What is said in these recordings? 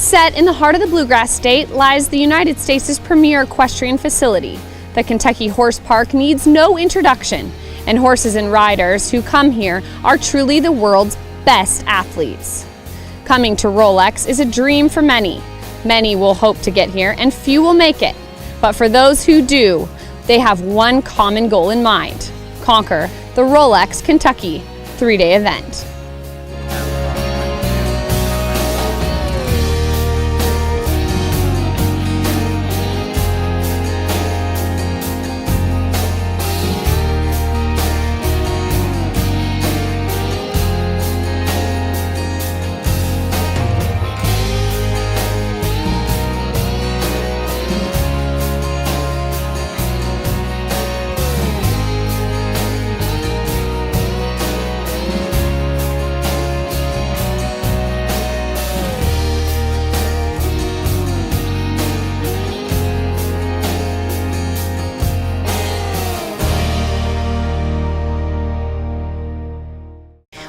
Set in the heart of the Bluegrass State lies the United States' premier equestrian facility. The Kentucky Horse Park needs no introduction, and horses and riders who come here are truly the world's best athletes. Coming to Rolex is a dream for many. Many will hope to get here and few will make it. But for those who do, they have one common goal in mind: conquer the Rolex Kentucky Three-Day Event.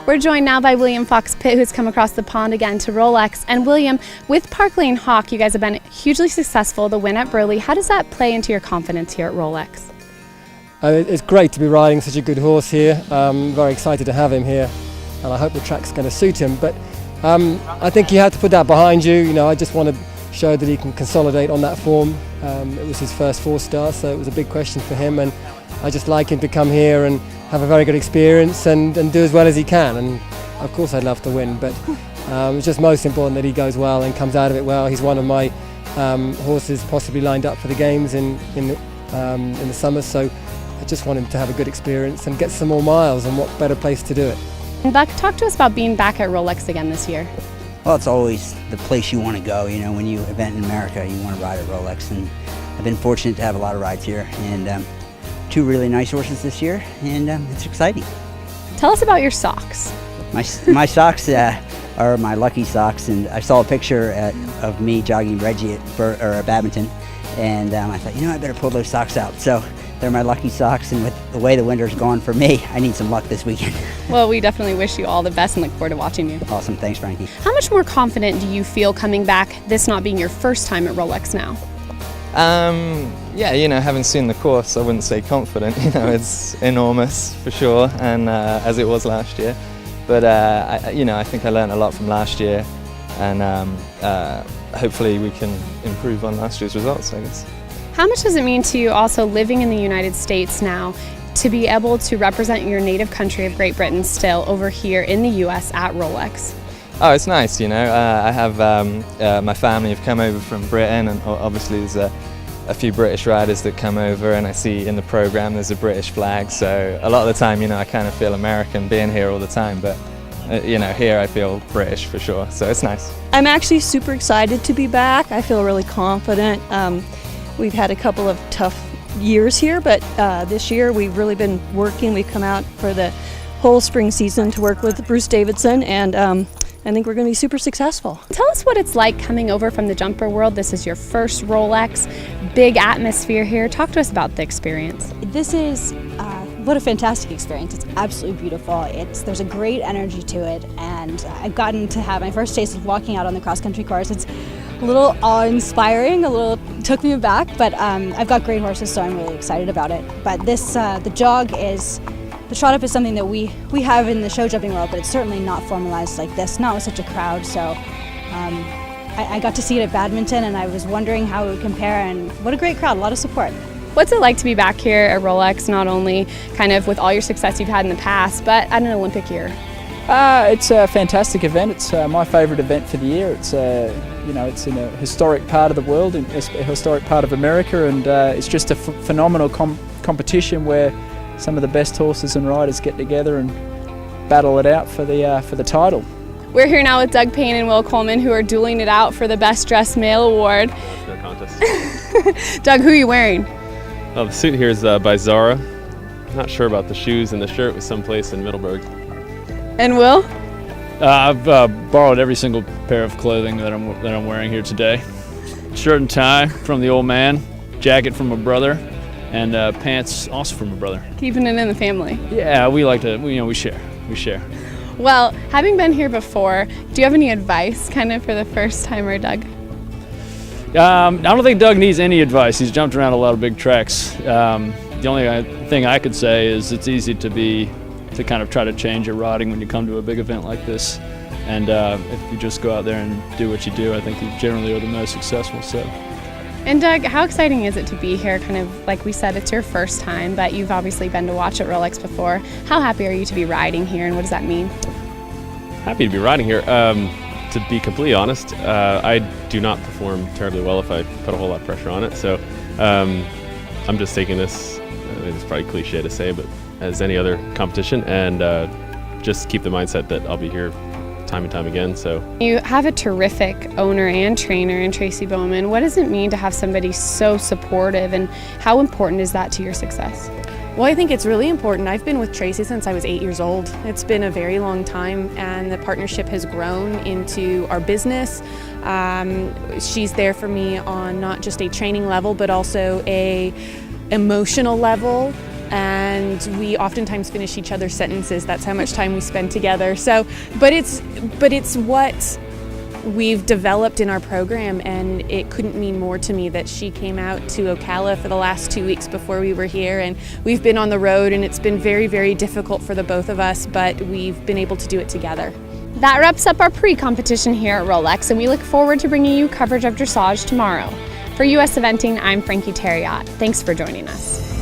We're joined now by William Fox-Pitt, who's come across the pond again to Rolex. And William, with Park Lane Hawk, you guys have been hugely successful. The win at Burley, how does that play into your confidence here at Rolex? It's great to be riding such a good horse here. I'm very excited to have him here, and I hope the track's going to suit him. But I think you have to put that behind you. You know, I just want to show that he can consolidate on that form. It was his first 4-star, so it was a big question for him, and I just like him to come here and have a very good experience and do as well as he can. And of course I'd love to win, but it's just most important that he goes well and comes out of it well. He's one of my horses possibly lined up for the games in the summer, so I just want him to have a good experience and get some more miles, and what better place to do it. And Buck, talk to us about being back at Rolex again this year. Well, it's always the place you want to go. You know, when you event in America, you want to ride at Rolex, and I've been fortunate to have a lot of rides here, and 2 really nice horses this year, and it's exciting. Tell us about your socks. My socks are my lucky socks, and I saw a picture of me jogging Reggie at badminton, and I thought, you know, I better pull those socks out. So they're my lucky socks, and with the way the winter's gone for me, I need some luck this weekend. Well, we definitely wish you all the best and look forward to watching you. Awesome, thanks Frankie. How much more confident do you feel coming back, this not being your first time at Rolex now? Yeah, you know, having seen the course, I wouldn't say confident. You know, it's enormous for sure, and as it was last year. But I think I learned a lot from last year, and hopefully we can improve on last year's results, I guess. How much does it mean to you also living in the United States now to be able to represent your native country of Great Britain still over here in the U.S. at Rolex? Oh, it's nice, you know. I have my family have come over from Britain, and obviously there's a few British riders that come over, and I see in the program there's a British flag, so a lot of the time, you know, I kind of feel American being here all the time, but you know, here I feel British for sure, so it's nice. I'm actually super excited to be back. I feel really confident. We've had a couple of tough years here, but this year we've really been working. We've come out for the whole spring season to work with Bruce Davidson, and I think we're going to be super successful. Tell us what it's like coming over from the jumper world. This is your first Rolex, big atmosphere here. Talk to us about the experience. This is what a fantastic experience. It's absolutely beautiful. There's a great energy to it, and I've gotten to have my first taste of walking out on the cross-country course. It's a little awe-inspiring, took me aback, but I've got great horses, so I'm really excited about it. But this, the trot up is something that we have in the show jumping world, but it's certainly not formalized like this, not with such a crowd. So I got to see it at badminton, and I was wondering how it would compare, and what a great crowd, a lot of support. What's it like to be back here at Rolex, not only kind of with all your success you've had in the past, but at an Olympic year? It's a fantastic event. It's my favourite event for the year. It's you know, it's in a historic part of the world, a historic part of America, and it's just a phenomenal competition where some of the best horses and riders get together and battle it out for the title. We're here now with Doug Payne and Will Coleman, who are dueling it out for the Best Dressed Male Award. No contest. Doug, who are you wearing? Oh, the suit here is by Zara. Not sure about the shoes, and the shirt was someplace in Middleburg. And Will? I've borrowed every single pair of clothing that I'm wearing here today. Shirt and tie from the old man, jacket from my brother, and pants also from my brother. Keeping it in the family. Yeah, we like to, we share. Well, having been here before, do you have any advice kind of for the first timer Doug? I don't think Doug needs any advice. He's jumped around a lot of big tracks. The only thing I could say is it's easy to kind of try to change your riding when you come to a big event like this. And if you just go out there and do what you do, I think you generally are the most successful. So. And Doug, how exciting is it to be here? Kind of like we said, it's your first time, but you've obviously been to watch at Rolex before. How happy are you to be riding here, and what does that mean? Happy to be riding here. To be completely honest, I do not perform terribly well if I put a whole lot of pressure on it. So I'm just taking this, it's probably cliche to say, but as any other competition, and just keep the mindset that I'll be here time and time again. So you have a terrific owner and trainer in Tracy Bowman. What does it mean to have somebody so supportive, and how important is that to your success? Well, I think it's really important. I've been with Tracy since I was 8 years old. It's been a very long time, and the partnership has grown into our business. She's there for me on not just a training level, but also a emotional level. And we oftentimes finish each other's sentences. That's how much time we spend together. So, but it's what we've developed in our program, and it couldn't mean more to me that she came out to Ocala for the last 2 weeks before we were here, and we've been on the road, and it's been very, very difficult for the both of us, but we've been able to do it together. That wraps up our pre-competition here at Rolex, and we look forward to bringing you coverage of dressage tomorrow. For US Eventing, I'm Frankie Thieriot. Thanks for joining us.